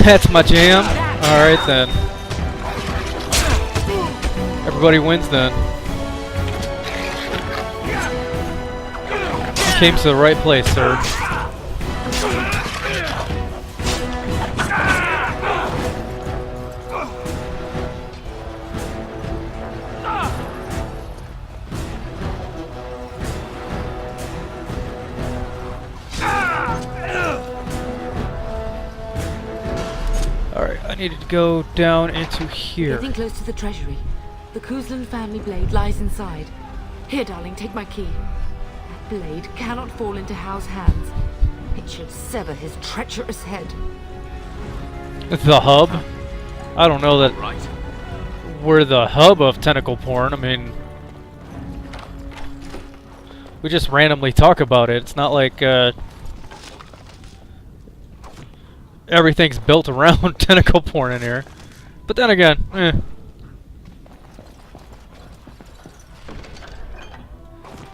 That's my jam. Alright then. Everybody wins then. You came to the right place, sir. Alright, I needed to go down into here. Getting close to the treasury. The Kuzlan family blade lies inside. Here, darling, take my key. That blade cannot fall into Hao's hands. It should sever his treacherous head. The hub? I don't know that we're the hub of tentacle porn. I mean, we just randomly talk about it. It's not like everything's built around tentacle porn in here. But then again,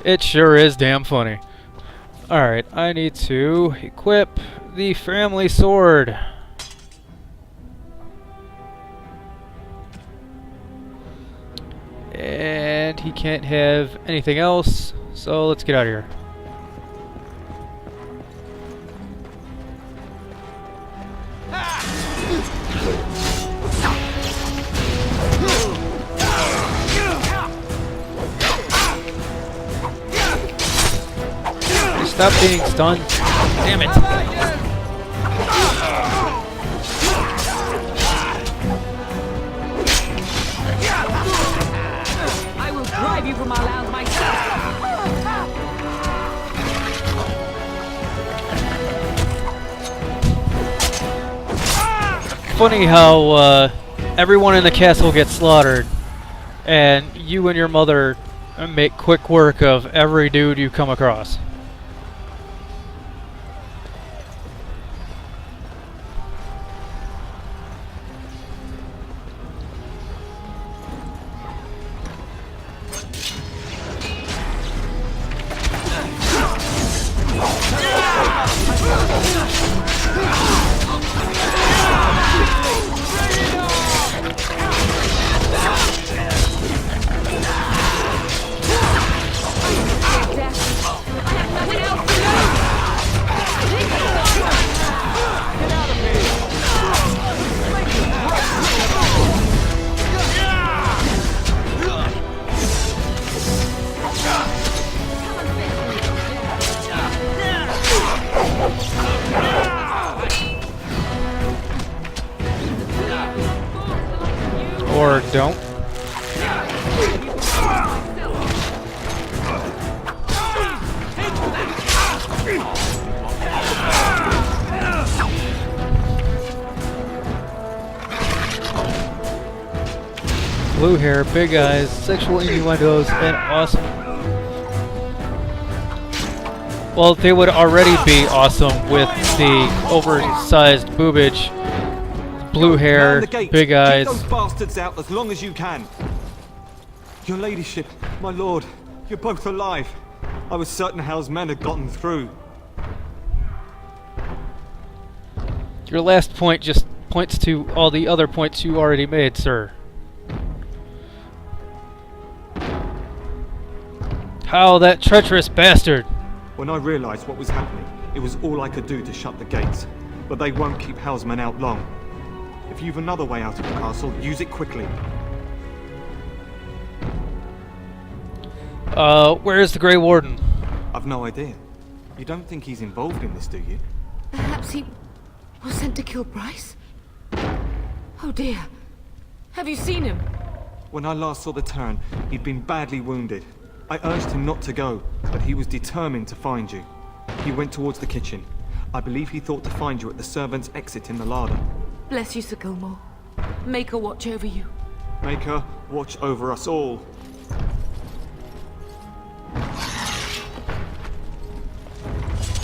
it sure is damn funny. Alright, I need to equip the family sword. And he can't have anything else, so let's get out of here. Stop being stunned. Damn it. I will drive you from our land myself. Funny how everyone in the castle gets slaughtered, and you and your mother make quick work of every dude you come across. Or don't. Blue hair, big eyes, sexual innuendos, and awesome. Well, they would already be awesome with the oversized boobage. Blue hair, big eyes. Keep those bastards out as long as you can. Your ladyship, my lord, you're both alive. I was certain Hao's men had gotten through. Your last point just points to all the other points you already made, sir. How that treacherous bastard! When I realized what was happening, it was all I could do to shut the gates. But they won't keep Hao's men out long. If you've another way out of the castle, use it quickly. Where's the Grey Warden? I've no idea. You don't think he's involved in this, do you? Perhaps he was sent to kill Bryce? Oh dear. Have you seen him? When I last saw the Turn, he'd been badly wounded. I urged him not to go, but he was determined to find you. He went towards the kitchen. I believe he thought to find you at the servants' exit in the larder. Bless you, Sir Gilmore. Make her watch over you. Make her watch over us all.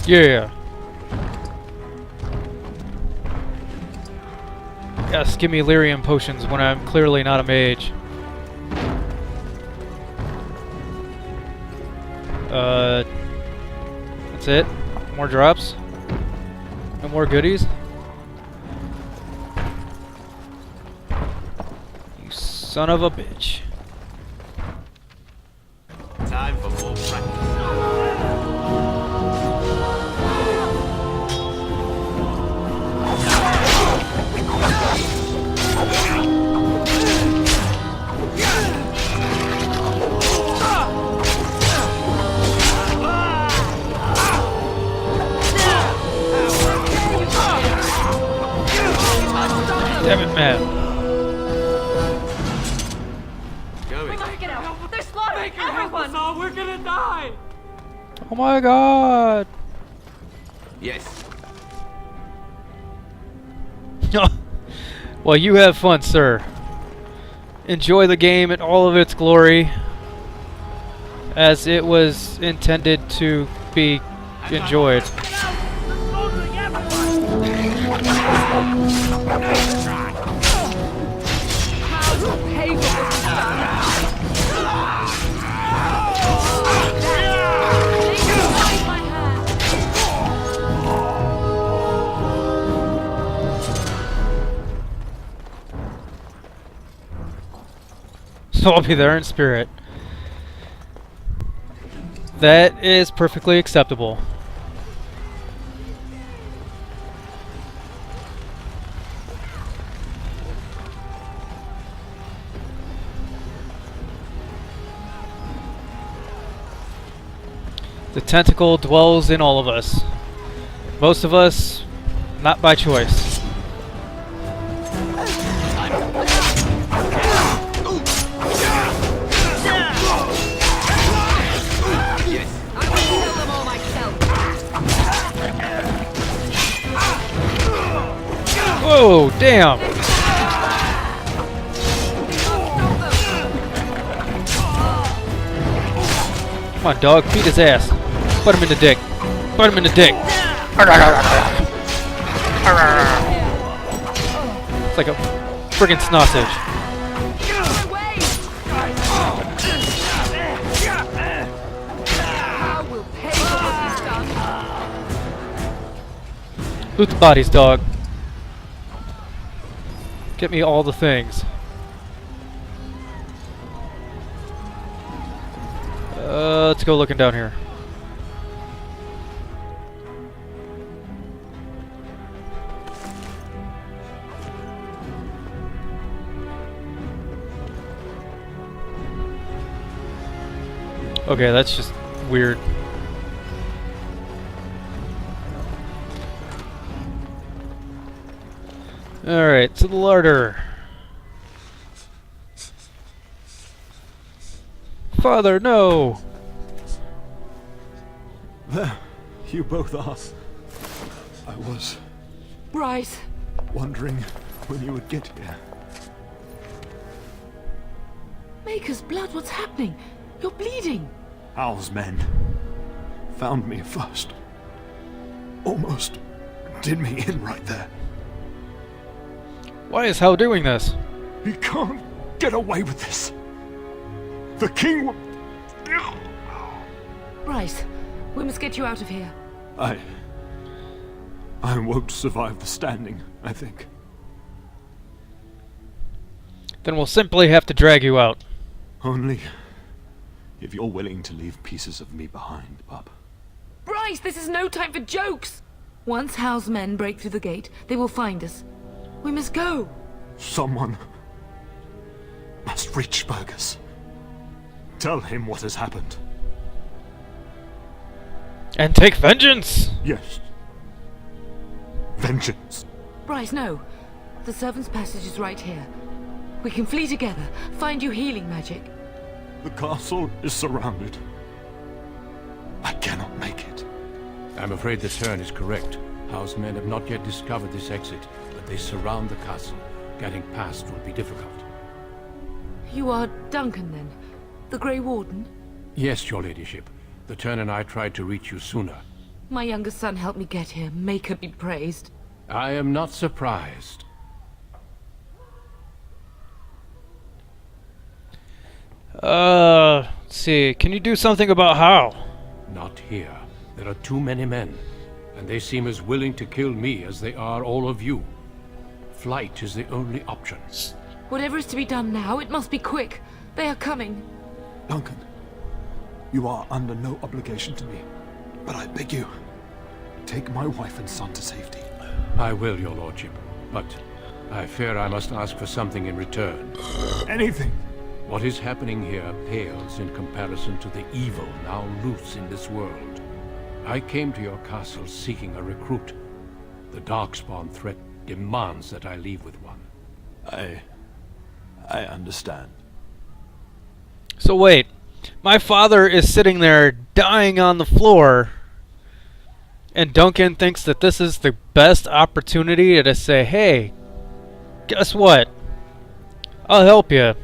Yeah. Yes, give me lyrium potions when I'm clearly not a mage. That's it? More drops? No more goodies? You son of a bitch. Time for more practice. Damn it, man. Going. Get out! They're slaughtering everyone! We're gonna die! Oh my god. Yes. Well, you have fun, sir. Enjoy the game in all of its glory, as it was intended to be enjoyed. Pay for what you've done! Take my hand! So I'll be there in spirit. That is perfectly acceptable. The tentacle dwells in all of us. Most of us, not by choice. I will kill them all myself! Whoa, damn! Come on, dog, beat his ass. Put him in the dick. Put him in the dick. It's like a friggin' sausage. I will pay for what you've done! Loot the bodies, dog. Get me all the things. Let's go looking down here. Okay, that's just weird. Alright, to the larder. Father, no! There, you both are. I was Bryce, wondering when you would get here. Maker's blood, what's happening? You're bleeding! Hal's men found me first. Almost did me in right there. Why is Hal doing this? He can't get away with this. The king will... Bryce, we must get you out of here. I won't survive the standing, I think. Then we'll simply have to drag you out. Only if you're willing to leave pieces of me behind, pup. Bryce, this is no time for jokes! Once Hal's men break through the gate, they will find us. We must go! Someone must reach Burgess. Tell him what has happened. And take vengeance! Yes. Vengeance. Bryce, no. The servant's passage is right here. We can flee together, find you healing magic. The castle is surrounded. I cannot make it. I'm afraid the turn is correct. House men have not yet discovered this exit, but they surround the castle. Getting past will be difficult. You are Duncan, then? The Grey Warden? Yes, your ladyship. The turn and I tried to reach you sooner. My younger son helped me get here. Maker be praised. I am not surprised. Let's see. Can you do something about Hal? Not here. There are too many men. and they seem as willing to kill me as they are all of you. Flight is the only option. Whatever is to be done now, it must be quick. They are coming. Duncan, you are under no obligation to me, but I beg you, take my wife and son to safety. I will, your lordship, but I fear I must ask for something in return. Anything! What is happening here pales in comparison to the evil now loose in this world. I came to your castle seeking a recruit. The Darkspawn threat demands that I leave with one. I understand. So wait, my father is sitting there dying on the floor, and Duncan thinks that this is the best opportunity to say, hey, guess what? I'll help you.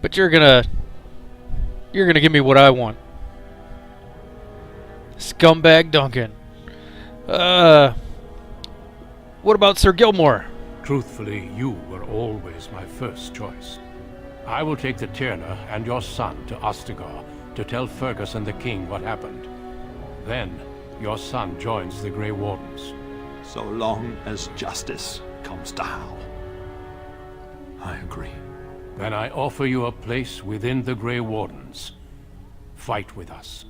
But you're gonna give me what I want. Scumbag Duncan. What about Sir Gilmore? Truthfully, you were always my first choice. I will take the Tyrna and your son to Ostagar to tell Fergus and the king what happened. Then, your son joins the Grey Wardens. So long as justice comes to Hal. I agree. Then I offer you a place within the Grey Wardens. Fight with us.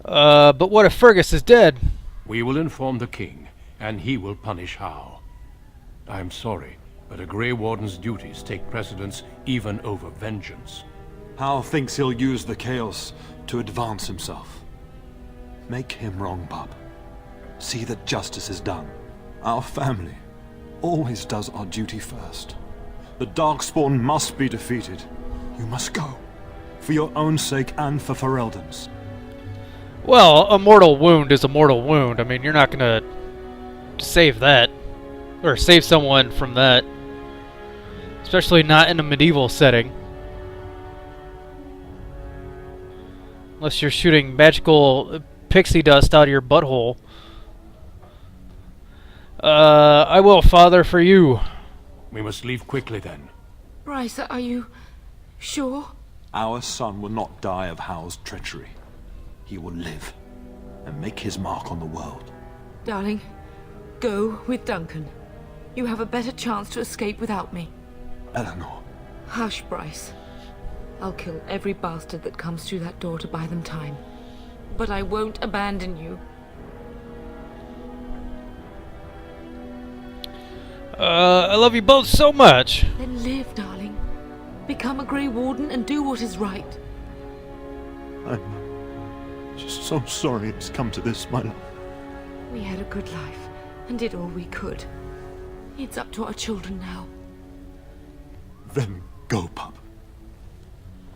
But what if Fergus is dead? We will inform the king, and he will punish Hal. I am sorry, but a Grey Warden's duties take precedence even over vengeance. Hal thinks he'll use the chaos to advance himself. Make him wrong, bub. See that justice is done. Our family always does our duty first. The Darkspawn must be defeated. You must go. For your own sake and for Ferelden's. Well, a mortal wound is a mortal wound. I mean, you're not gonna save that. Or save someone from that. Especially not in a medieval setting. Unless you're shooting magical pixie dust out of your butthole. I will, Father, for you. We must leave quickly then. Bryce, are you sure? Our son will not die of Hal's treachery. He will live and make his mark on the world. Darling, go with Duncan. You have a better chance to escape without me. Eleanor. Hush, Bryce. I'll kill every bastard that comes through that door to buy them time. But I won't abandon you. I love you both so much. Then live, darling. Become a Grey Warden and do what is right. I'm just so sorry it's come to this, my love. We had a good life and did all we could. It's up to our children now. Then go, pup.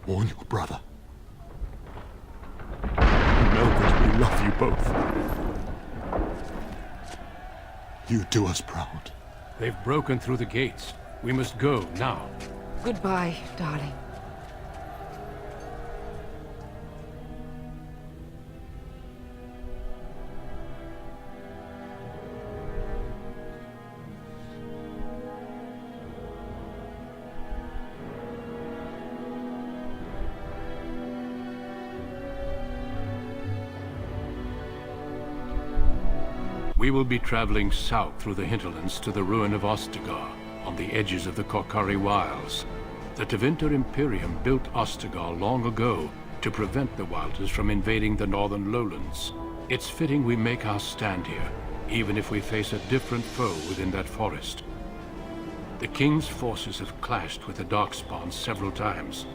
Warn your brother. Know that we love you both. You do us proud. They've broken through the gates. We must go now. Goodbye, darling. We will be traveling south through the hinterlands to the ruin of Ostagar, on the edges of the Korcari Wilds. The Tevinter Imperium built Ostagar long ago to prevent the Wilders from invading the northern lowlands. It's fitting we make our stand here, even if we face a different foe within that forest. The King's forces have clashed with the Darkspawn several times,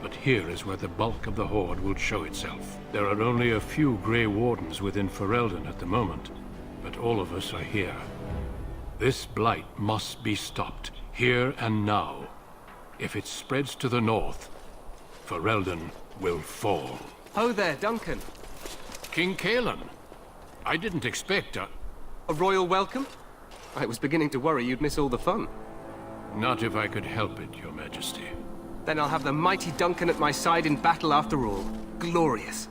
but here is where the bulk of the Horde will show itself. There are only a few Grey Wardens within Ferelden at the moment, but all of us are here. This blight must be stopped, here and now. If it spreads to the north, Ferelden will fall. Oh there, Duncan. King Cailan, I didn't expect A royal welcome? I was beginning to worry you'd miss all the fun. Not if I could help it, Your Majesty. Then I'll have the mighty Duncan at my side in battle after all. Glorious.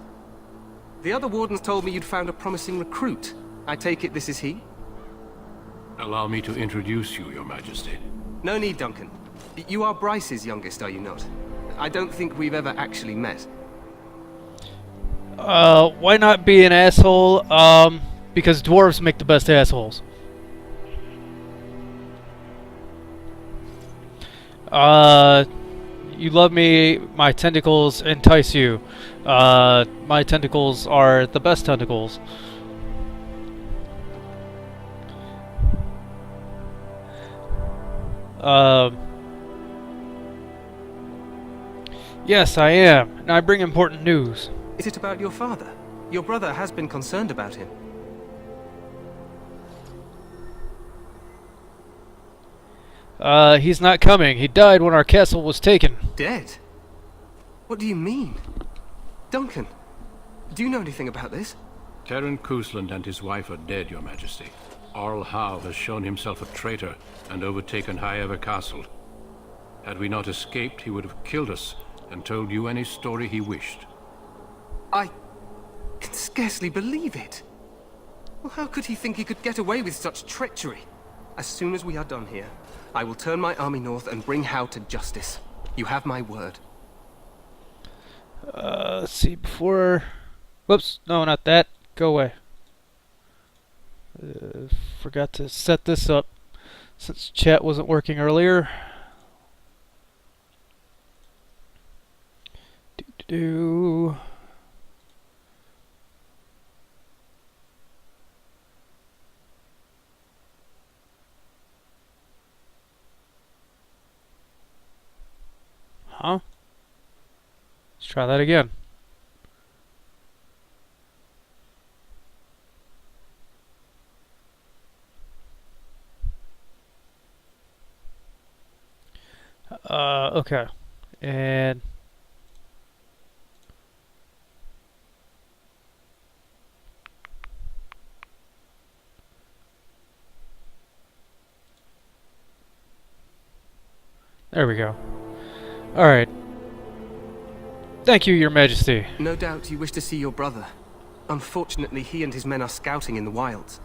The other wardens told me you'd found a promising recruit. I take it this is he? Allow me to introduce you, Your Majesty. No need, Duncan. You are Bryce's youngest, are you not? I don't think we've ever actually met. Why not be an asshole? Because dwarves make the best assholes. You love me, my tentacles entice you. My tentacles are the best tentacles. Yes, I am. And I bring important news. Is it about your father? Your brother has been concerned about him. He's not coming. He died when our castle was taken. Dead? What do you mean? Duncan, do you know anything about this? Terran Cousland and his wife are dead, Your Majesty. Arl Howe has shown himself a traitor and overtaken High Ever Castle. Had we not escaped, he would have killed us and told you any story he wished. I can scarcely believe it. Well, how could he think he could get away with such treachery? As soon as we are done here, I will turn my army north and bring Howe to justice. You have my word. Let's see, before... Whoops, no, not that. Go away. Forgot to set this up since chat wasn't working earlier. Do. Huh? Let's try that again. Okay. And there we go. Alright. Thank you, Your Majesty. No doubt you wish to see your brother. Unfortunately, he and his men are scouting in the wilds.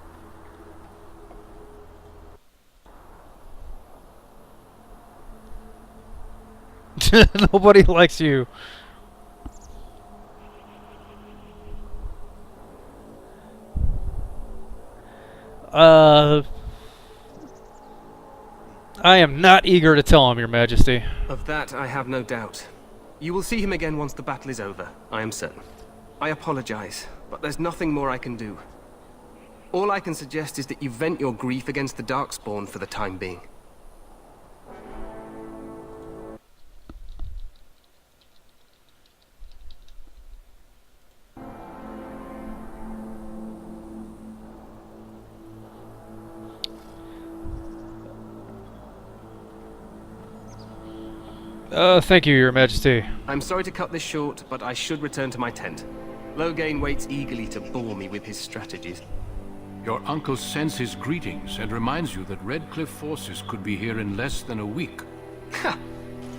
Nobody likes you. I am not eager to tell him, Your Majesty. Of that, I have no doubt. You will see him again once the battle is over, I am certain. I apologize, but there's nothing more I can do. All I can suggest is that you vent your grief against the Darkspawn for the time being. Thank you, Your Majesty. I'm sorry to cut this short, but I should return to my tent. Loghain waits eagerly to bore me with his strategies. Your uncle sends his greetings and reminds you that Redcliffe forces could be here in less than a week. Ha!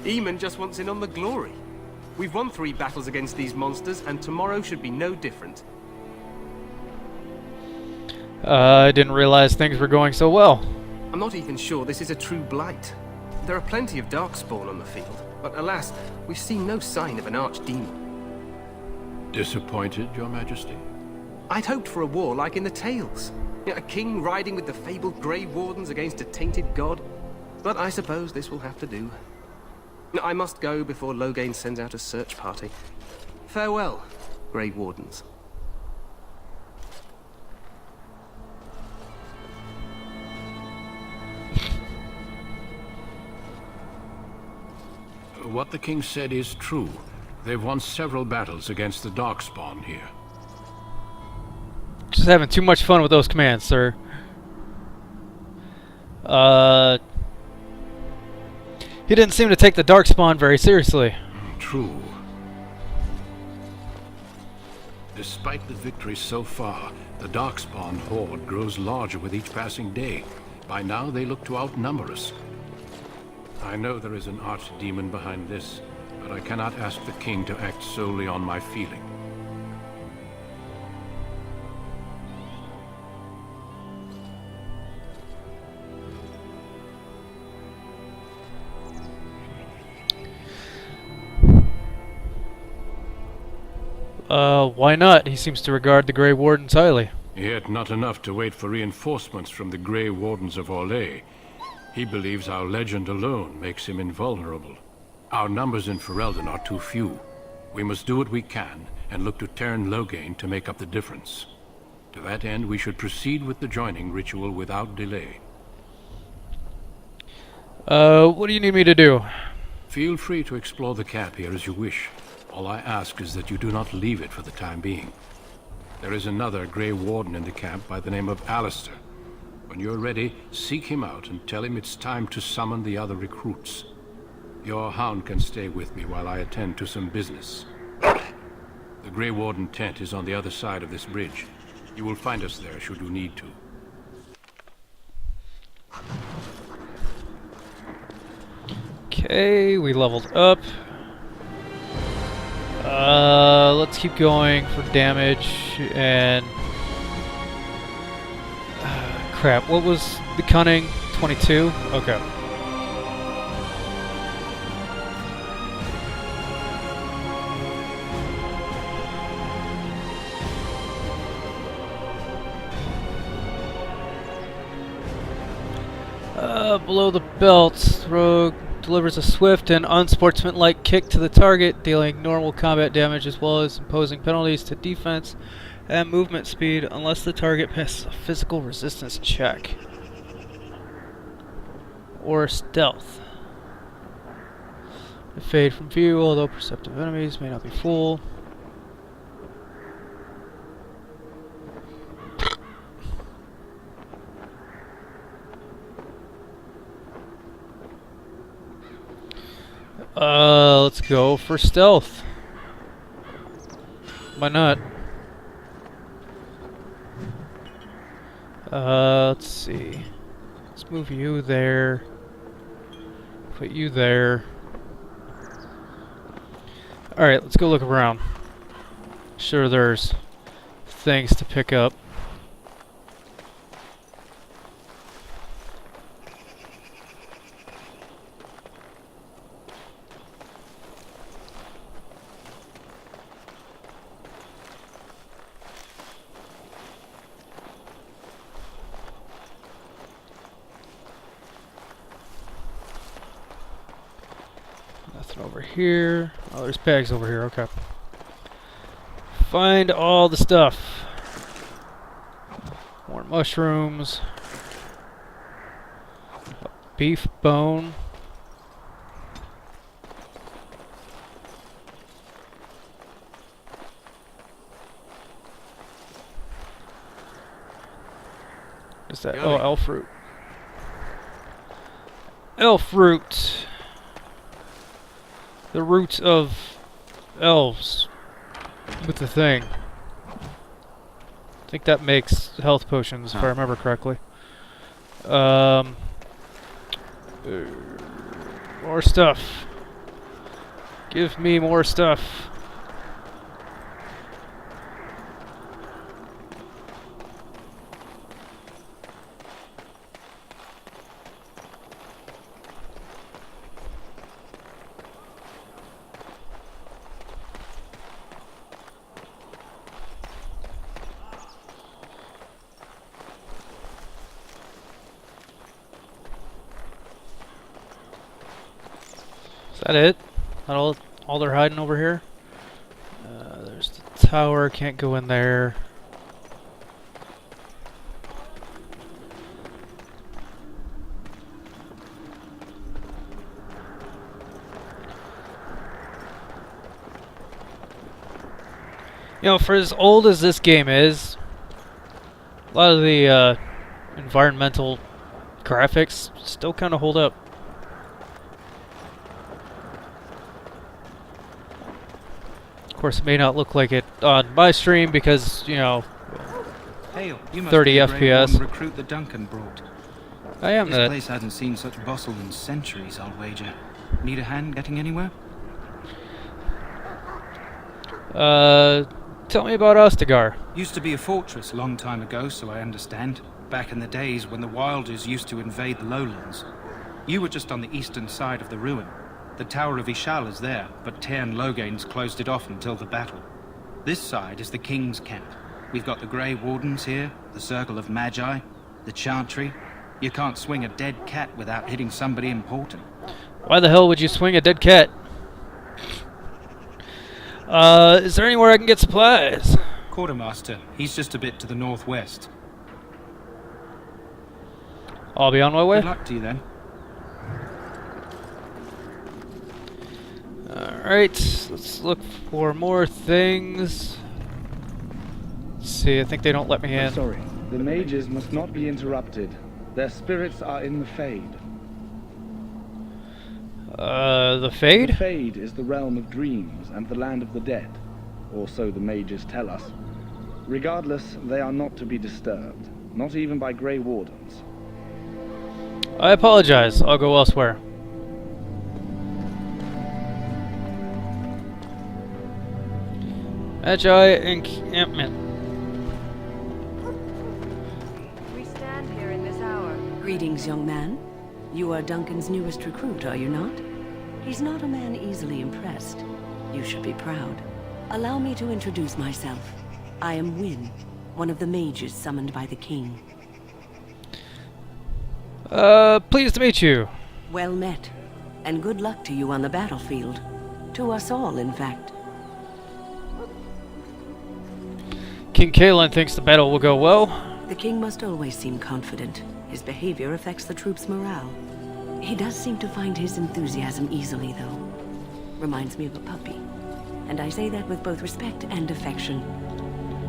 Eamon just wants in on the glory. We've won 3 battles against these monsters, and tomorrow should be no different. I didn't realize things were going so well. I'm not even sure this is a true blight. There are plenty of Darkspawn on the field, but alas, we've seen no sign of an archdemon. Disappointed, Your Majesty? I'd hoped for a war like in the tales. A king riding with the fabled Grey Wardens against a tainted god. But I suppose this will have to do. I must go before Loghain sends out a search party. Farewell, Grey Wardens. What the king said is true. They've won several battles against the Darkspawn here. Just having too much fun with those commands, sir. He didn't seem to take the Darkspawn very seriously. True. Despite the victory so far, the Darkspawn horde grows larger with each passing day. By now, they look to outnumber us. I know there is an archdemon behind this, but I cannot ask the king to act solely on my feeling. Why not? He seems to regard the Grey Wardens highly. Yet not enough to wait for reinforcements from the Grey Wardens of Orlais. He believes our legend alone makes him invulnerable. Our numbers in Ferelden are too few. We must do what we can, and look to Teyrn Loghain to make up the difference. To that end, we should proceed with the joining ritual without delay. What do you need me to do? Feel free to explore the camp here as you wish. All I ask is that you do not leave it for the time being. There is another Grey Warden in the camp by the name of Alistair. When you're ready, seek him out and tell him it's time to summon the other recruits. Your hound can stay with me while I attend to some business. The Grey Warden tent is on the other side of this bridge. You will find us there should you need to. Okay, we leveled up. Let's keep going for damage and... crap, what was the cunning? 22? Okay. Below the belt, throw delivers a swift and unsportsmanlike kick to the target, dealing normal combat damage as well as imposing penalties to defense and movement speed unless the target passes a physical resistance check. Or stealth. Fade from view, although perceptive enemies may not be full. Let's go for stealth. Why not? Let's see. Let's move you there. Put you there. Alright, let's go look around. Sure there's things to pick up. Nothing over here. Oh, there's bags over here. Okay. Find all the stuff. More mushrooms. A beef bone. What's that? Oh, elf root. Elf root. The roots of elves with the thing. I think that makes health potions, if I remember correctly. More stuff. Give me more stuff. Is that it? That all they're hiding over here? There's the tower, can't go in there. You know, for as old as this game is, a lot of the environmental graphics still kind of hold up. Of course, it may not look like it on my stream because, you know, Hail, you must 30 be the Grey FPS. Warden recruit that Duncan brought. I am This that. place hasn't seen such bustle in centuries, I'll wager. Need a hand getting anywhere? Tell me about Ostagar. Used to be a fortress a long time ago, so I understand. Back in the days when the Wilders used to invade the lowlands. You were just on the eastern side of the ruin. The Tower of Ishal is there, but Teyrn Loghain's closed it off until the battle. This side is the King's camp. We've got the Grey Wardens here, the Circle of Magi, the Chantry. You can't swing a dead cat without hitting somebody important. Why the hell would you swing a dead cat? Is there anywhere I can get supplies? Quartermaster, he's just a bit to the northwest. I'll be on my way. Good luck to you then. Alright, let's look for more things. Let's see, I think they don't let me in. Sorry, the mages must not be interrupted. Their spirits are in the Fade. The The Fade? Fade is the realm of dreams and the land of the dead, or so the mages tell us. Regardless, they are not to be disturbed, not even by Grey Wardens. I apologize, I'll go elsewhere. Magi encampment. We stand here in this hour. Greetings, young man. You are Duncan's newest recruit, are you not? He's not a man easily impressed. You should be proud. Allow me to introduce myself. I am Wynne, one of the mages summoned by the king. Pleased to meet you. Well met. And good luck to you on the battlefield. To us all, in fact. King Kalen thinks the battle will go well. The king must always seem confident. His behavior affects the troops' morale. He does seem to find his enthusiasm easily, though. Reminds me of a puppy. And I say that with both respect and affection.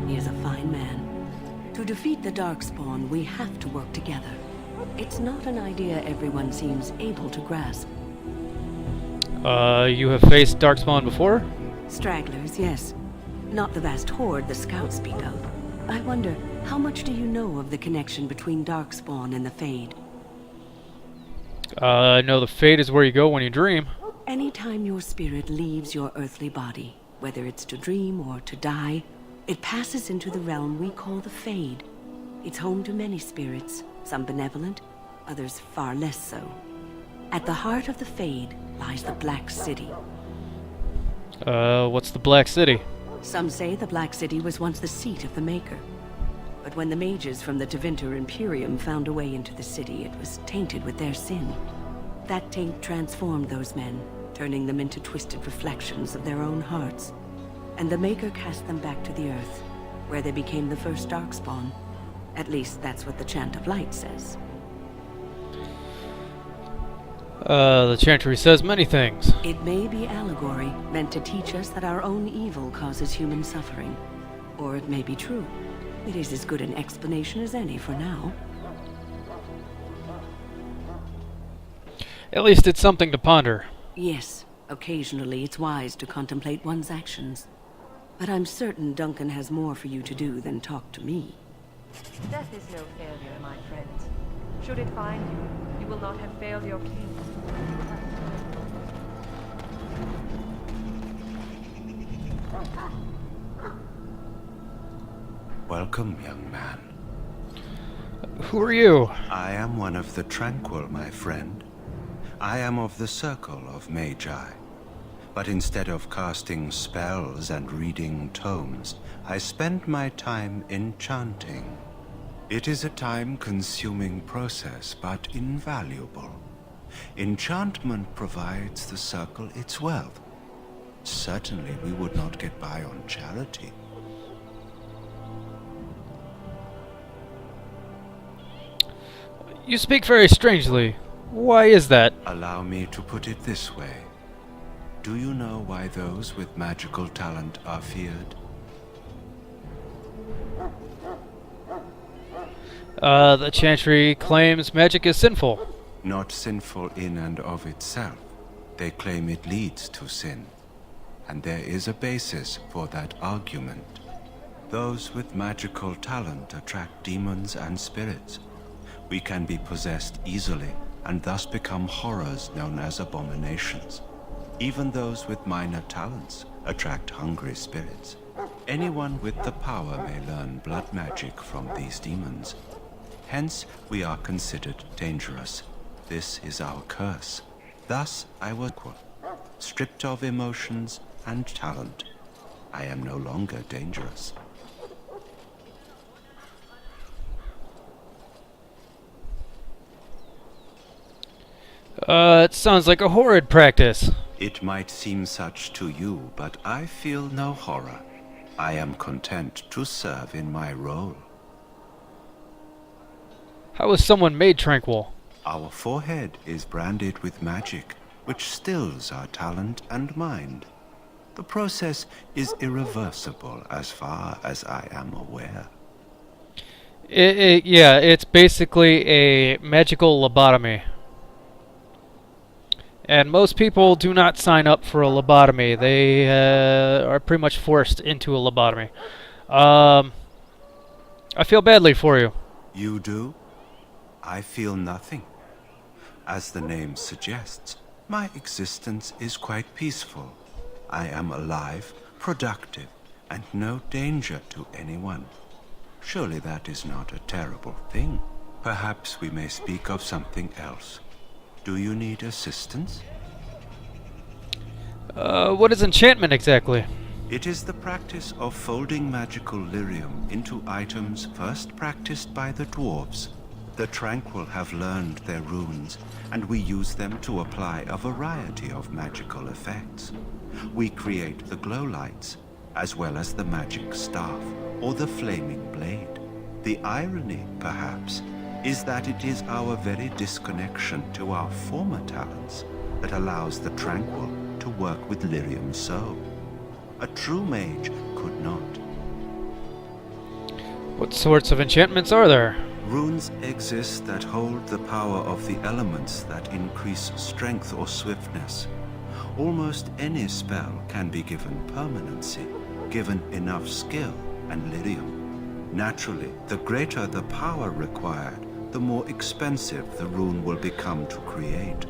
He is a fine man. To defeat the Darkspawn, we have to work together. It's not an idea everyone seems able to grasp. You have faced Darkspawn before? Stragglers, yes. Not the vast horde the scouts speak of. I wonder, how much do you know of the connection between Darkspawn and the Fade? I know the Fade is where you go when you dream. Anytime your spirit leaves your earthly body, whether it's to dream or to die, it passes into the realm we call the Fade. It's home to many spirits, some benevolent, others far less so. At the heart of the Fade lies the Black City. What's the Black City? Some say the Black City was once the seat of the Maker. But when the mages from the Tevinter Imperium found a way into the city, it was tainted with their sin. That taint transformed those men, turning them into twisted reflections of their own hearts. And the Maker cast them back to the Earth, where they became the first Darkspawn. At least that's what the Chant of Light says. The Chantry says many things. It may be allegory, meant to teach us that our own evil causes human suffering. Or it may be true. It is as good an explanation as any for now. At least it's something to ponder. Yes, occasionally it's wise to contemplate one's actions. But I'm certain Duncan has more for you to do than talk to me. Death is no failure, my friends. Should it find you, you will not have failed your king. Welcome, young man. Who are you? I am one of the Tranquil, my friend. I am of the Circle of Magi. But instead of casting spells and reading tomes, I spend my time enchanting. It is a time-consuming process, but invaluable. Enchantment provides the Circle its wealth. Certainly we would not get by on charity. You speak very strangely. Why is that? Allow me to put it this way. Do you know why those with magical talent are feared? The Chantry claims magic is sinful. Not sinful in and of itself. They claim it leads to sin. And there is a basis for that argument. Those with magical talent attract demons and spirits. We can be possessed easily, and thus become horrors known as abominations. Even those with minor talents attract hungry spirits. Anyone with the power may learn blood magic from these demons. Hence, we are considered dangerous. This is our curse. Thus, I was stripped of emotions and talent. I am no longer dangerous. It sounds like a horrid practice. It might seem such to you, but I feel no horror. I am content to serve in my role. How is someone made tranquil? Our forehead is branded with magic, which stills our talent and mind. The process is irreversible as far as I am aware. Yeah, it's basically a magical lobotomy. And most people do not sign up for a lobotomy. They are pretty much forced into a lobotomy. I feel badly for you. You do? I feel nothing. As the name suggests, my existence is quite peaceful. I am alive, productive, and no danger to anyone. Surely that is not a terrible thing. Perhaps we may speak of something else. Do you need assistance? What is enchantment exactly? It is the practice of folding magical lyrium into items first practiced by the dwarves. The Tranquil have learned their runes, and we use them to apply a variety of magical effects. We create the glow lights, as well as the magic staff, or the flaming blade. The irony, perhaps, is that it is our very disconnection to our former talents that allows the Tranquil to work with lyrium so. A true mage could not. What sorts of enchantments are there? Runes exist that hold the power of the elements that increase strength or swiftness. Almost any spell can be given permanency, given enough skill and lyrium. Naturally, the greater the power required, the more expensive the rune will become to create.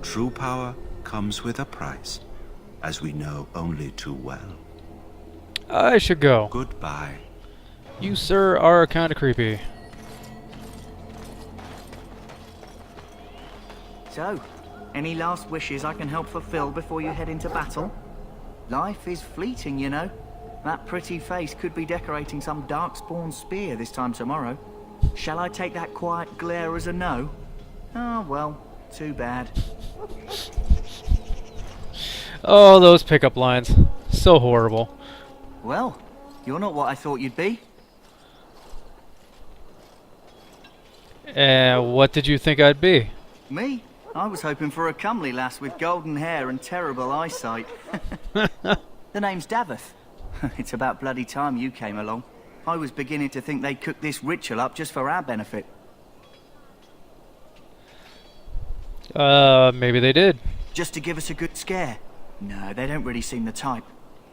True power comes with a price, as we know only too well. I should go. Goodbye. You, sir, are kinda creepy. So, any last wishes I can help fulfill before you head into battle? Life is fleeting, you know. That pretty face could be decorating some darkspawn spear this time tomorrow. Shall I take that quiet glare as a no? Oh, well, too bad. Oh, those pickup lines. So horrible. Well, you're not what I thought you'd be. What did you think I'd be? Me? I was hoping for a comely lass with golden hair and terrible eyesight. The name's Daveth. It's about bloody time you came along. I was beginning to think they'd cook this ritual up just for our benefit. Maybe they did. Just to give us a good scare? No, they don't really seem the type.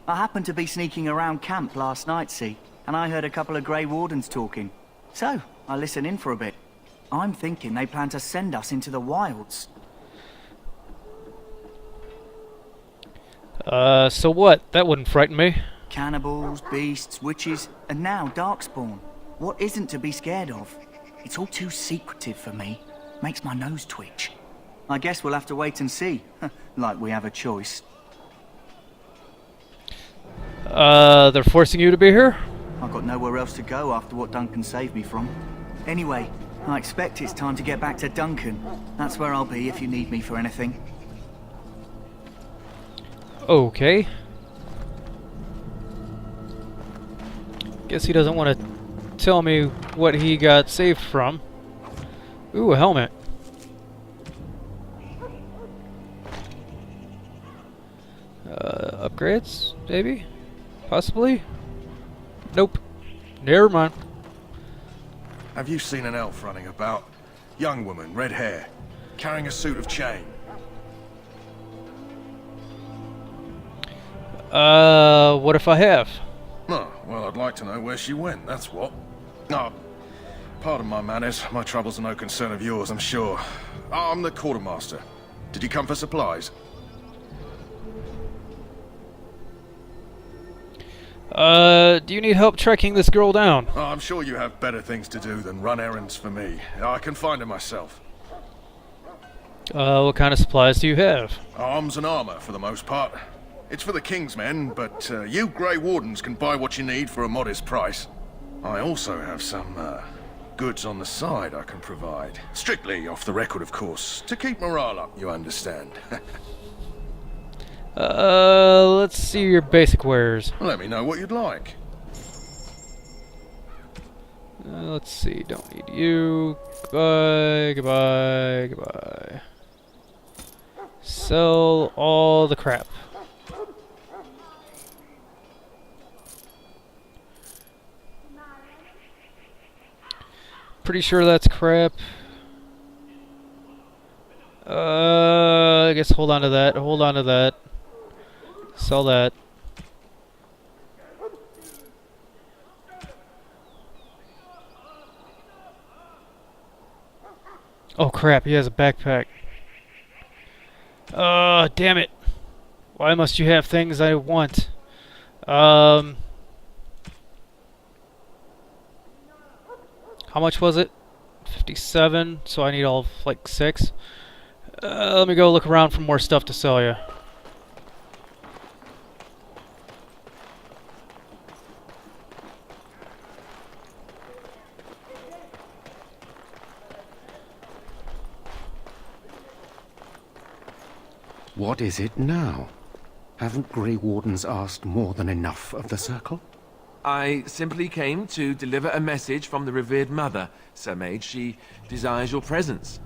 I happened to be sneaking around camp last night, see, and I heard a couple of Grey Wardens talking. So, I listened in for a bit. I'm thinking they plan to send us into the wilds. So what? That wouldn't frighten me. Cannibals, beasts, witches, and now Darkspawn. What isn't to be scared of? It's all too secretive for me. Makes my nose twitch. I guess we'll have to wait and see. Like we have a choice. They're forcing you to be here? I've got nowhere else to go after what Duncan saved me from. Anyway, I expect it's time to get back to Duncan. That's where I'll be if you need me for anything. Okay. Guess he doesn't want to tell me what he got saved from. Ooh, a helmet. Upgrades? Maybe? Possibly? Nope. Never mind. Have you seen an elf running about? Young woman, red hair, carrying a suit of chain. What if I have? Oh, well, I'd like to know where she went, that's what. Oh, pardon my manners. My troubles are no concern of yours, I'm sure. I'm the quartermaster. Did you come for supplies? Do you need help tracking this girl down? Oh, I'm sure you have better things to do than run errands for me. I can find her myself. What kind of supplies do you have? Arms and armor, for the most part. It's for the King's men, but you Grey Wardens can buy what you need for a modest price. I also have some goods on the side I can provide. Strictly off the record, of course. To keep morale up, you understand. Let's see your basic wares. Let me know what you'd like. Let's see, don't need you. Goodbye, goodbye, goodbye. Sell all the crap. Pretty sure that's crap. I guess hold on to that, hold on to that. Sell that. Oh crap, he has a backpack. Damn it. Why must you have things I want? How much was it? 57, so I need all of, like 6. Let me go look around for more stuff to sell you. What is it now? Haven't Grey Wardens asked more than enough of the Circle? I simply came to deliver a message from the revered mother, Sir Mage. She desires your presence.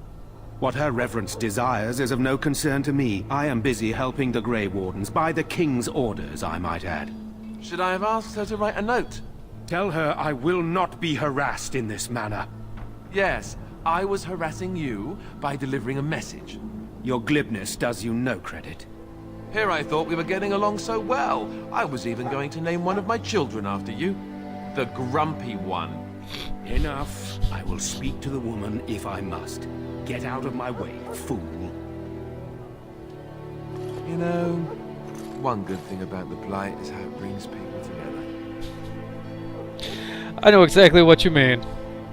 What her reverence desires is of no concern to me. I am busy helping the Grey Wardens, by the King's orders, I might add. Should I have asked her to write a note? Tell her I will not be harassed in this manner. Yes, I was harassing you by delivering a message. Your glibness does you no credit. Here I thought we were getting along so well. I was even going to name one of my children after you. The Grumpy One. Enough. I will speak to the woman if I must. Get out of my way, fool. You know, one good thing about the Blight is how it brings people together. I know exactly what you mean.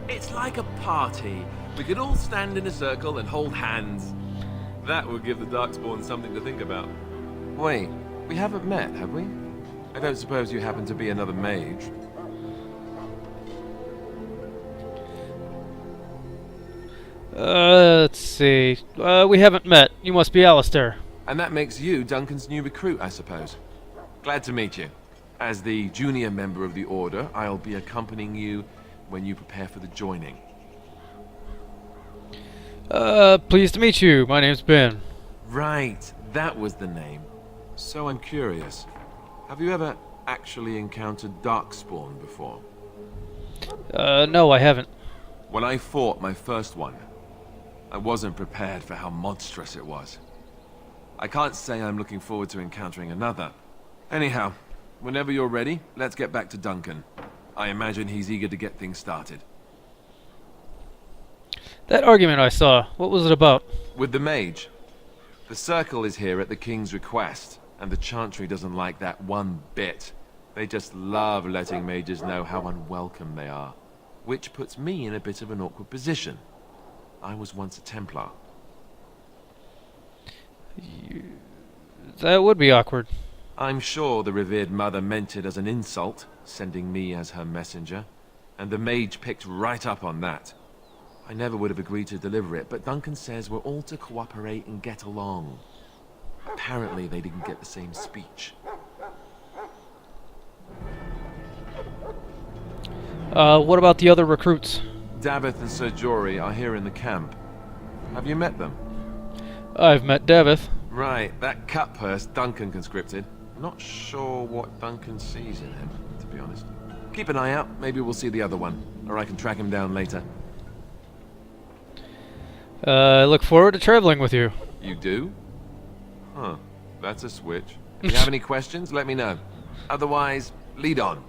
It's like a party. We could all stand in a circle and hold hands. That would give the Darkspawn something to think about. Wait, we haven't met, have we? I don't suppose you happen to be another mage? Let's see. We haven't met. You must be Alistair. And that makes you Duncan's new recruit, I suppose. Glad to meet you. As the junior member of the Order, I'll be accompanying you when you prepare for the joining. Pleased to meet you. My name's Ben. Right, that was the name. So I'm curious. Have you ever actually encountered Darkspawn before? No, I haven't. When I fought my first one, I wasn't prepared for how monstrous it was. I can't say I'm looking forward to encountering another. Anyhow, whenever you're ready, let's get back to Duncan. I imagine he's eager to get things started. That argument I saw, what was it about? With the mage. The Circle is here at the King's request, and the Chantry doesn't like that one bit. They just love letting mages know how unwelcome they are. Which puts me in a bit of an awkward position. I was once a Templar. That would be awkward. I'm sure the revered mother meant it as an insult, sending me as her messenger, and the mage picked right up on that. I never would have agreed to deliver it, but Duncan says we're all to cooperate and get along. Apparently they didn't get the same speech. What about the other recruits? Davith and Sir Jory are here in the camp. Have you met them? I've met Davith. Right, that cut purse Duncan conscripted. Not sure what Duncan sees in him, to be honest. Keep an eye out, maybe we'll see the other one, or I can track him down later. I look forward to traveling with you. You do? Huh, that's a switch. If you have any questions, let me know. Otherwise, lead on.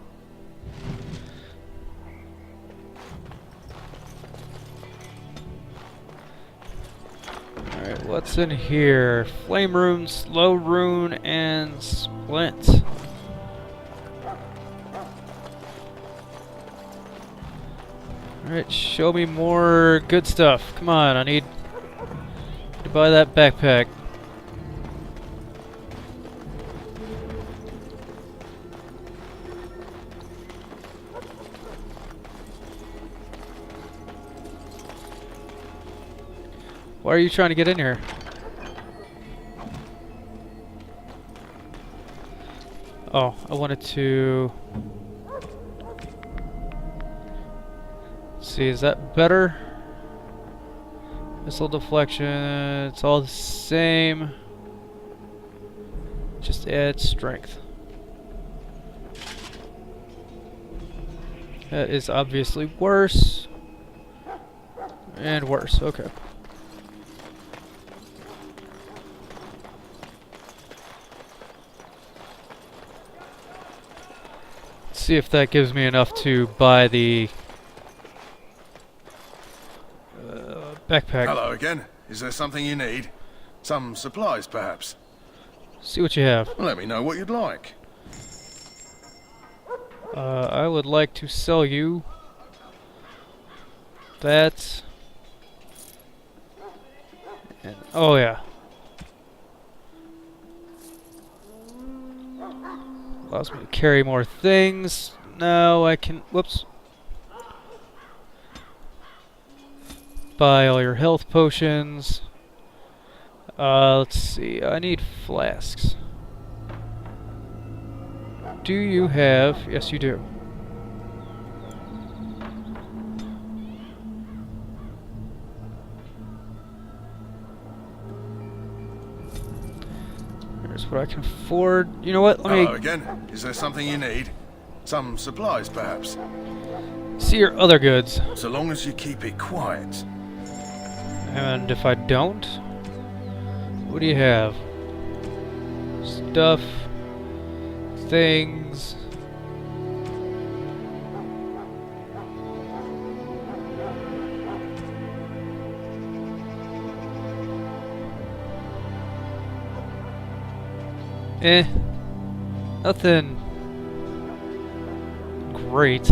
Alright, what's in here? Flame Rune, Slow Rune, and Splint. Alright, show me more good stuff. Come on, I need to buy that backpack. Why are you trying to get in here? Oh, I wanted to... see, is that better? Missile deflection, it's all the same. Just add strength. That is obviously worse. And worse, okay. Let's see if that gives me enough to buy the backpack. Hello again. Is there something you need? Some supplies, perhaps? See what you have. Let me know what you'd like. I would like to sell you that. And, oh yeah. Allows me to carry more things. No, I can. Whoops. Buy all your health potions. Let's see. I need flasks. Do you have... Yes, you do. Here's what I can afford. You know what? Let Hello me... again. Is there something you need? Some supplies, perhaps? see your other goods. So long as you keep it quiet. And if I don't... what do you have? Stuff... things... nothing great.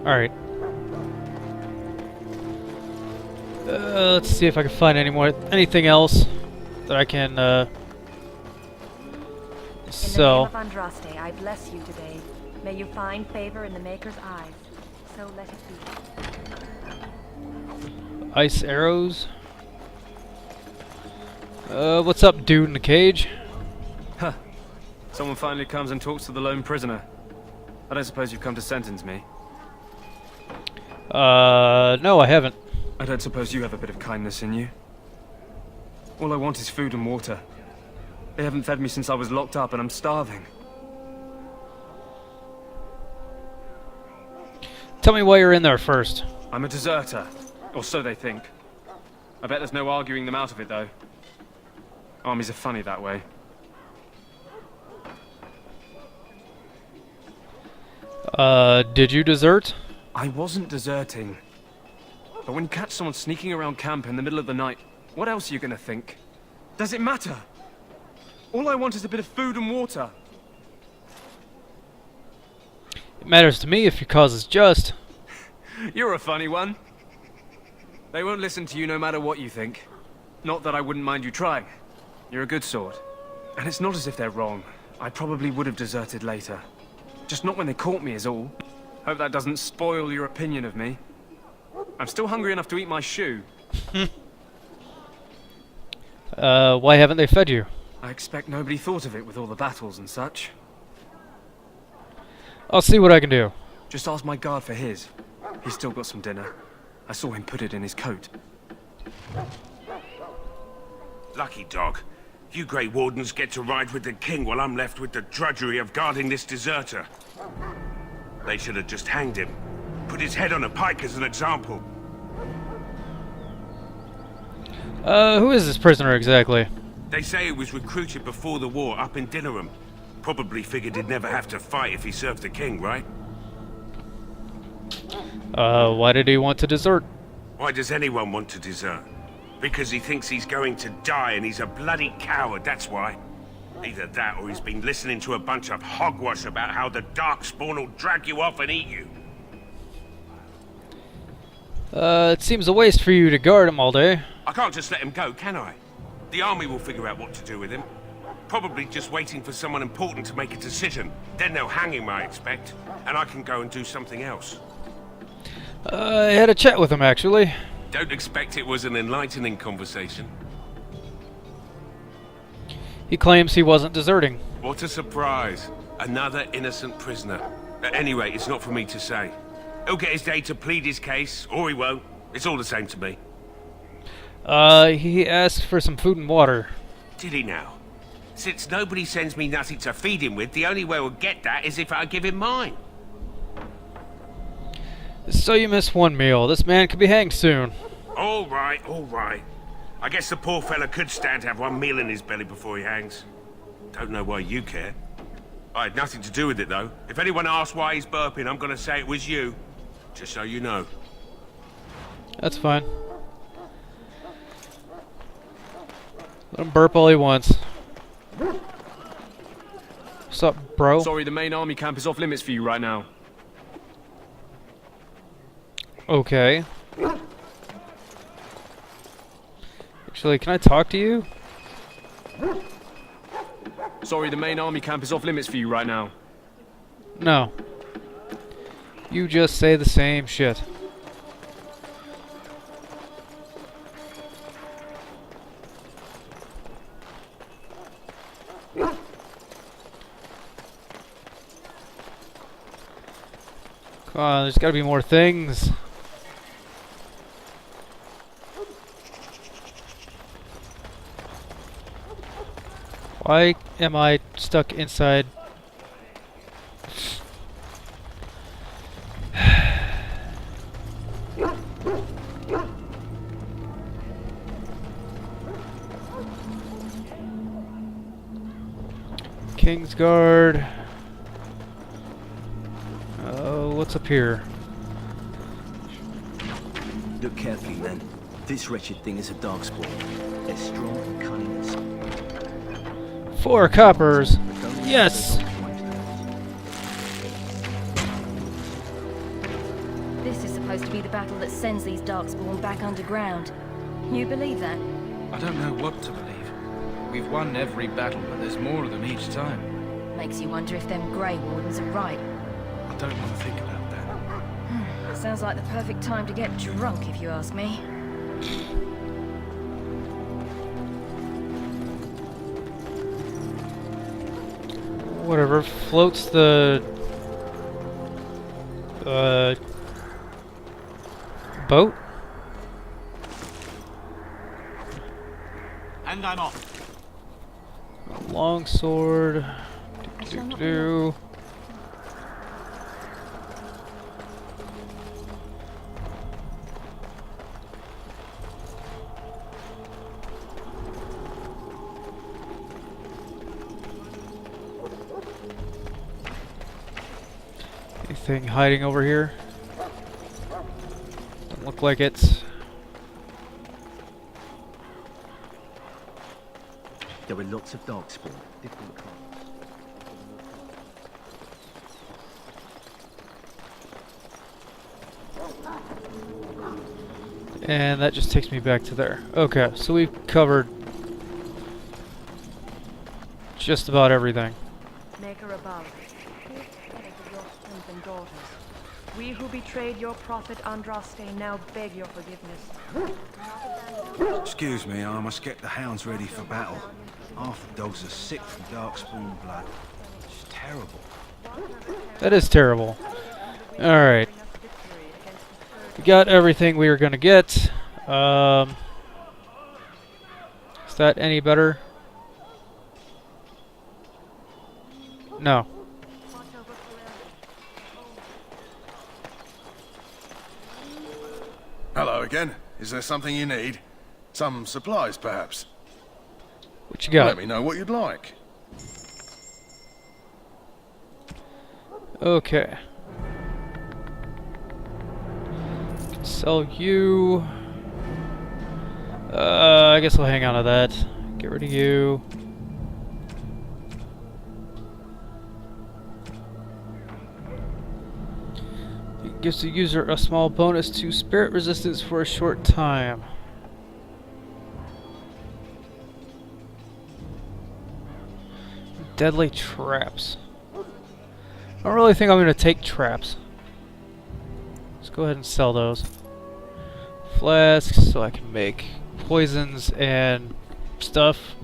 Alright. Let's see if I can find anything else that I can sell. In the name of Andraste, I bless you today. May you find favor in the Maker's eyes. So let it be. Ice arrows. What's up, dude in the cage? Huh. Someone finally comes and talks to the lone prisoner. I don't suppose you've come to sentence me. No, I haven't. I don't suppose you have a bit of kindness in you. All I want is food and water. They haven't fed me since I was locked up and I'm starving. Tell me why you're in there first. I'm a deserter. Or so they think. I bet there's no arguing them out of it, though. Armies are funny that way. Did you desert? I wasn't deserting. But when you catch someone sneaking around camp in the middle of the night, what else are you gonna think? Does it matter? All I want is a bit of food and water. It matters to me if your cause is just. You're a funny one. They won't listen to you no matter what you think. Not that I wouldn't mind you trying. You're a good sort. And it's not as if they're wrong. I probably would have deserted later. Just not when they caught me is all. Hope that doesn't spoil your opinion of me. I'm still hungry enough to eat my shoe. Why haven't they fed you? I expect nobody thought of it with all the battles and such. I'll see what I can do. Just ask my guard for his. He's still got some dinner. I saw him put it in his coat. Lucky dog. You Grey Wardens get to ride with the king while I'm left with the drudgery of guarding this deserter. They should have just hanged him. Put his head on a pike as an example. Who is this prisoner exactly? They say he was recruited before the war up in Dinnerham. Probably figured he'd never have to fight if he served the king, right? Why did he want to desert? Why does anyone want to desert? Because he thinks he's going to die and he's a bloody coward, that's why. Either that or he's been listening to a bunch of hogwash about how the Darkspawn will drag you off and eat you. It seems a waste for you to guard him all day. I can't just let him go, can I? The army will figure out what to do with him. Probably just waiting for someone important to make a decision. Then they'll hang him, I expect. And I can go and do something else. I had a chat with him, actually. Don't expect it was an enlightening conversation. He claims he wasn't deserting. What a surprise. Another innocent prisoner. At any rate, it's not for me to say. He'll get his day to plead his case, or he won't. It's all the same to me. He asked for some food and water. Did he now? Since nobody sends me nothing to feed him with, the only way we'll get that is if I give him mine. So you missed one meal. This man could be hanged soon. All right, all right. I guess the poor fella could stand to have one meal in his belly before he hangs. Don't know why you care. I had nothing to do with it, though. If anyone asks why he's burping, I'm gonna say it was you. Just so you know. That's fine. Let him burp all he wants. What's up, bro? Sorry, the main army camp is off limits for you right now. Okay. Actually, can I talk to you? Sorry, the main army camp is off limits for you right now. No. You just say the same shit. Come on, there's gotta be more things. Why am I stuck inside? Kingsguard. Oh, what's up here? Look carefully, men. This wretched thing is a darkspawn. They're strong, cunning, and smart. 4 coppers. Yes. This is supposed to be the battle that sends these darkspawn back underground. You believe that? I don't know what to believe. We've won every battle, but there's more of them each time. Makes you wonder if them Grey Wardens are right. I don't want to think about that. Sounds like the perfect time to get drunk, if you ask me. Whatever floats the boat. And I'm off. Long sword. Do. Anything hiding over here? Doesn't look like it. There were lots of darkspawn. Difficult to find. And that just takes me back to there. Okay, so we've covered just about everything. Maker above, take care of your sons and daughters. We who betrayed your prophet Andraste now beg your forgiveness. Excuse me, I must get the hounds ready for battle. Half the dogs are sick from darkspawn blood. It's terrible. That is terrible. Alright. We got everything we were gonna get. Is that any better? No. Hello again. Is there something you need? Some supplies, perhaps? What you got? Let me know what you'd like. Okay. Sell you. I guess I'll hang on to that. Get rid of you. It gives the user a small bonus to spirit resistance for a short time. Deadly traps. I don't really think I'm going to take traps. Let's go ahead and sell those. flasks so I can make poisons and stuff.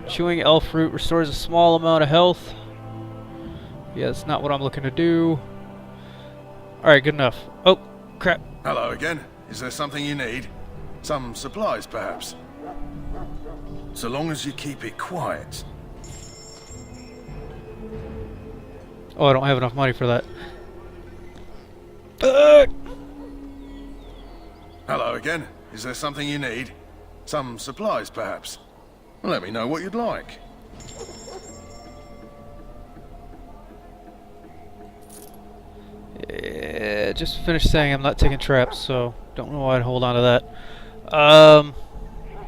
Chewing elf fruit restores a small amount of health. Yeah, that's not what I'm looking to do. Alright, good enough. Oh, crap. Hello again. Is there something you need? Some supplies, perhaps? So long as you keep it quiet. Oh, I don't have enough money for that. Hello again. Is there something you need? Some supplies, perhaps? Let me know what you'd like. Yeah, just finished saying I'm not taking traps, so don't know why I'd hold on to that.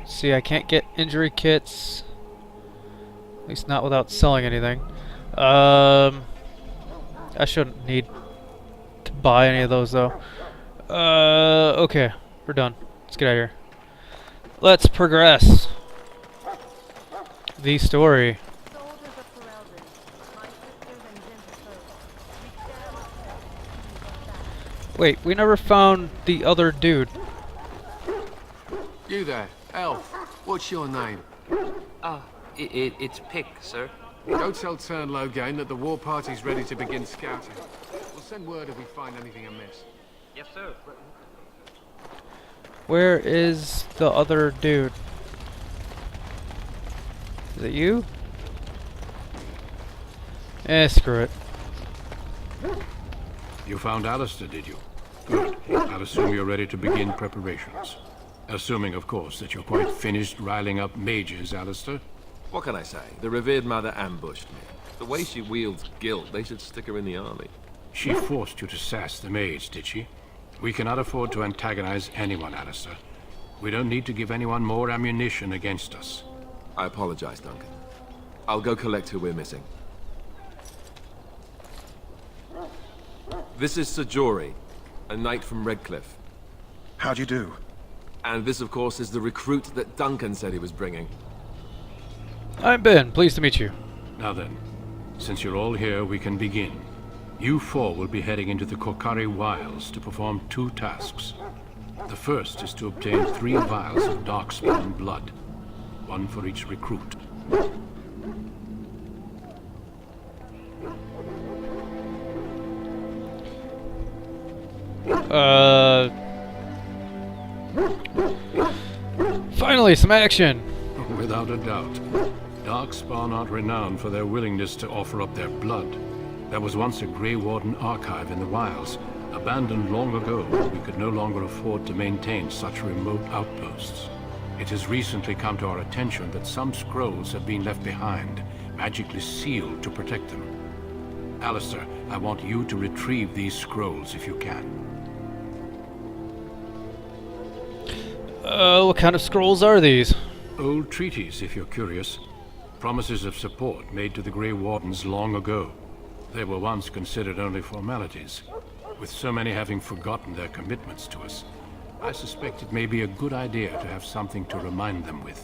See, I can't get injury kits. At least not without selling anything. I shouldn't need to buy any of those, though. Okay, we're done. Let's get out of here. Let's progress the story. Wait, we never found the other dude. You there, elf. What's your name? It's Pick, sir. Go tell Tern Loghain that the war party's ready to begin scouting. We'll send word if we find anything amiss. Yes, sir. Where is the other dude? Is it you? Eh, screw it. You found Alistair, did you? Good. I'll assume you're ready to begin preparations. Assuming, of course, that you're quite finished riling up mages, Alistair. What can I say? The revered mother ambushed me. The way she wields guilt, they should stick her in the army. She forced you to sass the mage, did she? We cannot afford to antagonize anyone, Alistair. We don't need to give anyone more ammunition against us. I apologize, Duncan. I'll go collect who we're missing. This is Sir Jory, a knight from Redcliffe. How'd you do? And this, of course, is the recruit that Duncan said he was bringing. I'm Ben. Pleased to meet you. Now then, since you're all here, we can begin. You four will be heading into the Korcari Wilds to perform 2 tasks. The first is to obtain 3 vials of Darkspawn blood, 1 for each recruit. Finally, some action! Without a doubt. Darkspawn aren't renowned for their willingness to offer up their blood. There was once a Grey Warden archive in the wilds, abandoned long ago when we could no longer afford to maintain such remote outposts. It has recently come to our attention that some scrolls have been left behind, magically sealed to protect them. Alistair, I want you to retrieve these scrolls if you can. What kind of scrolls are these? Old treaties, if you're curious. Promises of support made to the Grey Wardens long ago. They were once considered only formalities. With so many having forgotten their commitments to us, I suspect it may be a good idea to have something to remind them with.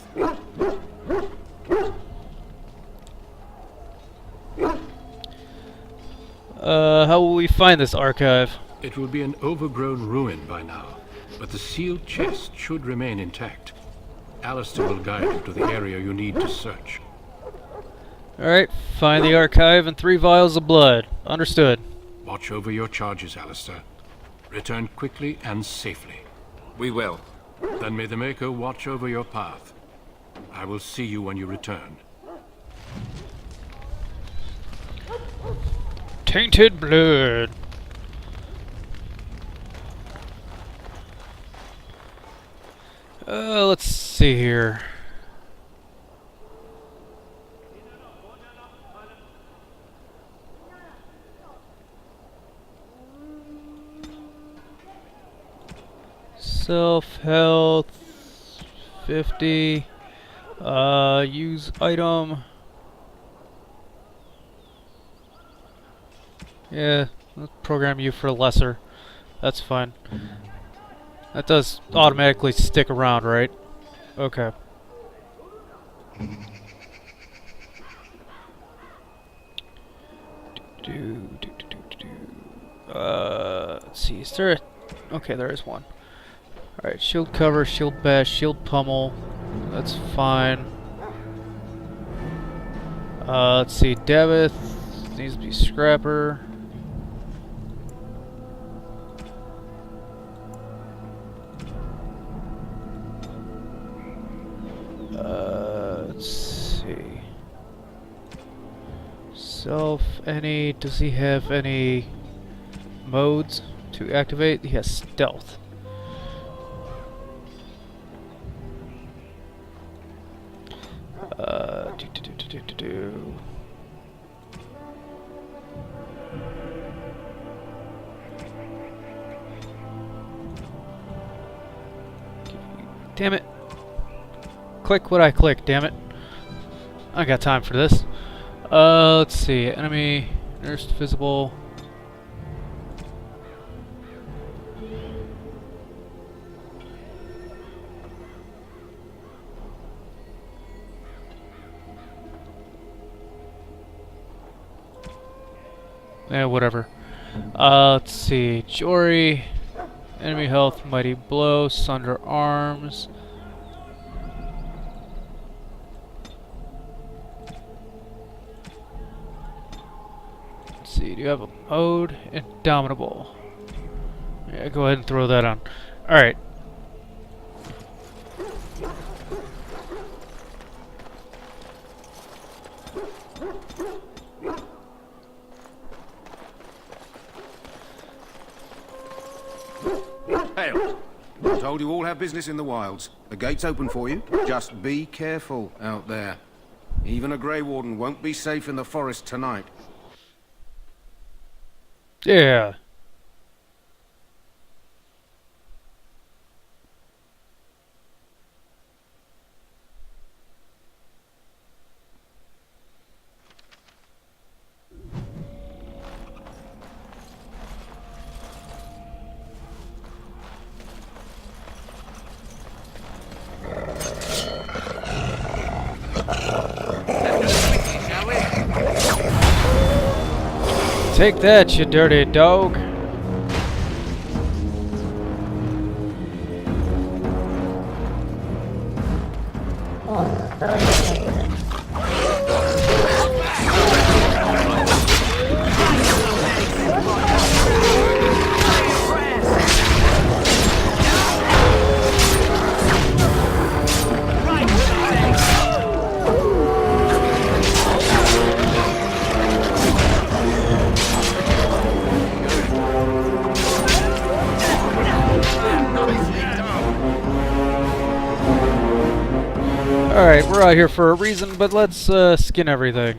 How will we find this archive? It will be an overgrown ruin by now, but the sealed chest should remain intact. Alistair will guide you to the area you need to search. Alright, find the archive and 3 vials of blood. Understood. Watch over your charges, Alistair. Return quickly and safely. We will. Then may the Maker watch over your path. I will see you when you return. Tainted blood. Let's see here. Self-health 50. Use item. Yeah, let's program you for lesser. That's fine. That does automatically stick around, right? Okay. Let's see, is there a... Okay, there is one. Alright, shield cover, shield bash, shield pummel. That's fine. Let's see, Davith needs to be scrapper. Let's see. Self, does he have any modes to activate? He has stealth. Damn it. Click what I click, damn it. I got time for this. Let's see. Enemy, nursed visible. Yeah, whatever. Let's see. Jory. Enemy health, mighty blow, sunder arms. Let's see, do you have a mode? Indomitable. Yeah, go ahead and throw that on. Alright. Hail. I told you all have business in the wilds. The gate's open for you. Just be careful out there. Even a Grey Warden won't be safe in the forest tonight. Yeah. Take that, you dirty dog. Alright, we're out here for a reason, but let's skin everything.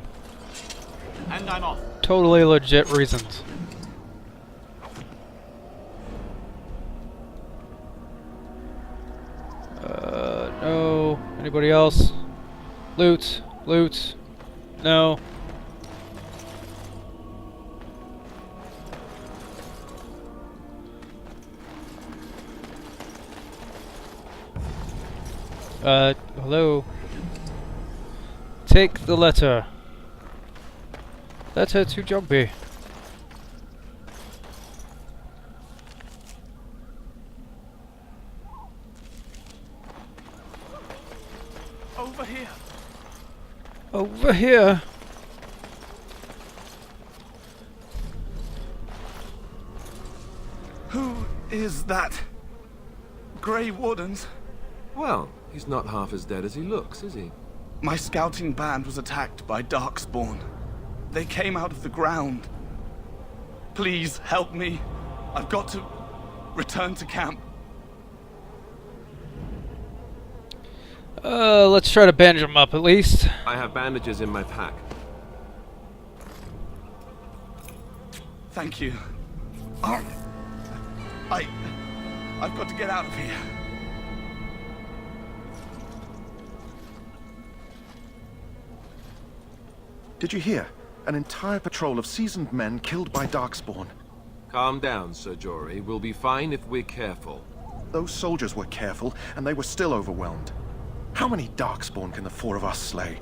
And I'm off. Totally legit reasons. No. Anybody else? Loot. Loot. No. Hello. Take the letter. Letter to Jogby. Over here. Over here. Who is that? Grey Wardens? Well, he's not half as dead as he looks, is he? My scouting band was attacked by Darkspawn. They came out of the ground. Please help me. I've got to return to camp. Let's try to bandage him up at least. I have bandages in my pack. Thank you. I've got to get out of here. Did you hear? An entire patrol of seasoned men killed by Darkspawn. Calm down, Sir Jory. We'll be fine if we're careful. Those soldiers were careful, and they were still overwhelmed. How many Darkspawn can the four of us slay?